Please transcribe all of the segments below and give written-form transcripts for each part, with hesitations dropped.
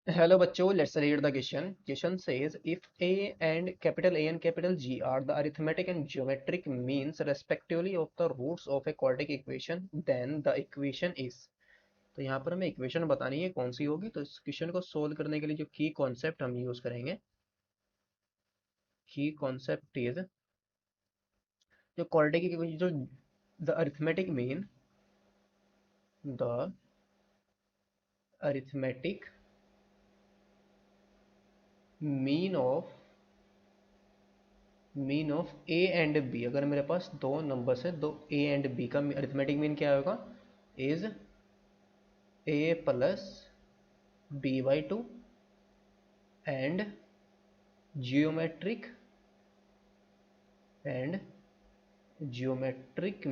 Hello बच्चों, let's read the question. Question says if A and capital G are the arithmetic and geometric means respectively of the roots of a quadratic equation, then the equation is. तो यहाँ पर हमें equation बतानी है कौन सी होगी। तो इस क्वेश्चन को सोल्व करने के लिए जो की कॉन्सेप्ट हम यूज करेंगे, की कॉन्सेप्ट इज जो क्वाड्रेटिक इक्वेशन, जो the the arithmetic mean of A and B. अगर मेरे पास दो नंबर्स है, दो ए एंड बी का अरिथमेटिक मीन क्या होगा, is A plus b/2 and geometric and geometric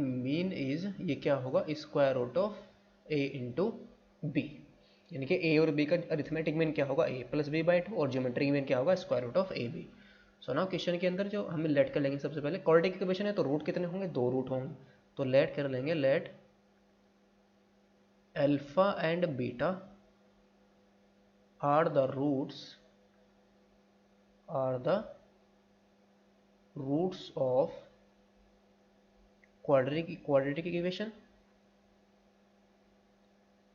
mean is, ये क्या होगा, square root of A into B. यानी कि ए और बी का अरिथमेटिक मीन क्या होगा, ए प्लस b/2, और जियोमेट्रिक मीन क्या होगा, square root of A B. So now question के अंदर जो हमें लेट कर लेंगे, सबसे पहले क्वाड्रेटिक इक्वेशन है तो रूट कितने होंगे, दो रूट होंगे। तो लेट कर लेंगे, let alpha and beta are the roots of quadratic equation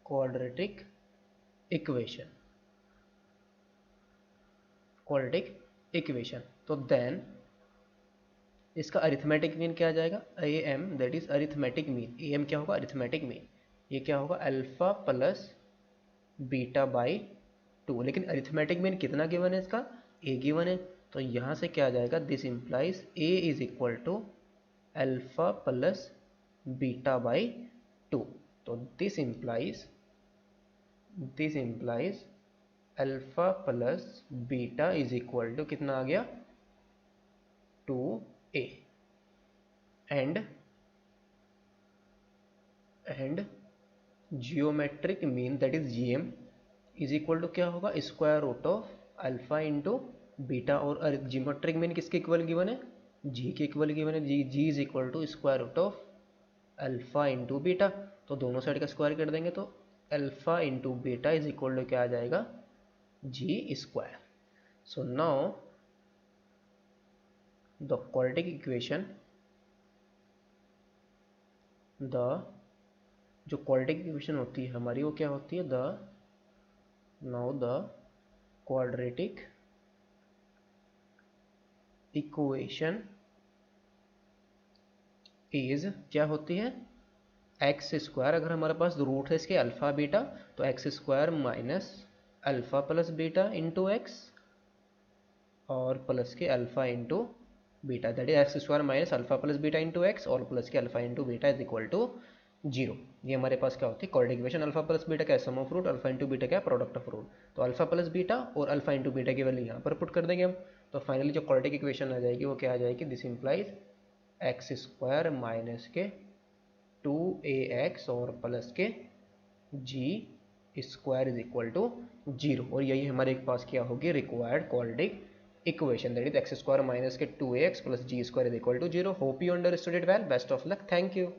quadratic equation. तो देन इसका अरिथमेटिक मीन क्या आ जाएगा, A M, that is arithmetic mean. A M क्या होगा, अरिथमेटिक मीन। ये क्या होगा, alpha plus beta by two. लेकिन अरिथमेटिक मीन कितना गिवन है इसका, ए गिवन है। तो यहाँ से क्या आ जाएगा, this implies A is equal to alpha plus beta by two. तो this implies alpha plus beta is equal to कितना आ गया, 2a। And geometric mean that is GM is equal to क्या होगा, square root of alpha into beta. और geometric mean किसके equal given है, G के इक्वल गिवन है। G is equal to square root of alpha into beta. तो दोनों side का स्क्वायर कर देंगे तो alpha into beta is equal to क्या आ जाएगा, G square. So now the quadratic equation, the जो क्वाड्रेटिक इक्वेशन होती है हमारी, वो क्या होती है, द क्वाड्रेटिक इक्वेशन इज क्या होती है, एक्स स्क्वायर। अगर हमारे पास रूट है इसके अल्फा बीटा, तो X square minus alpha plus beta into X, और प्लस के alpha into beta, that is X square minus alpha plus beta into X, और प्लस के alpha into beta is equal to zero. ये हमारे पास क्या होती है, quadratic equation. Alpha plus beta क्या है, sum of root, alpha into beta क्या है, प्रोडक्ट ऑफ रूट। तो अल्फा प्लस बीटा और अल्फा इंटू बीटा की वैल्यू यहाँ पर पुट कर देंगे हम। तो फाइनली जो क्वाड्रेटिक इक्वेशन आ जाएगी वो क्या आ जाएगी, this implies X square minus के 2ax और प्लस के G square is equal to zero. और यही हमारे पास क्या होगी, required quadratic equation, that is X square minus के 2ax plus G square is equal to zero. Hope you understood it well, best of luck, thank you.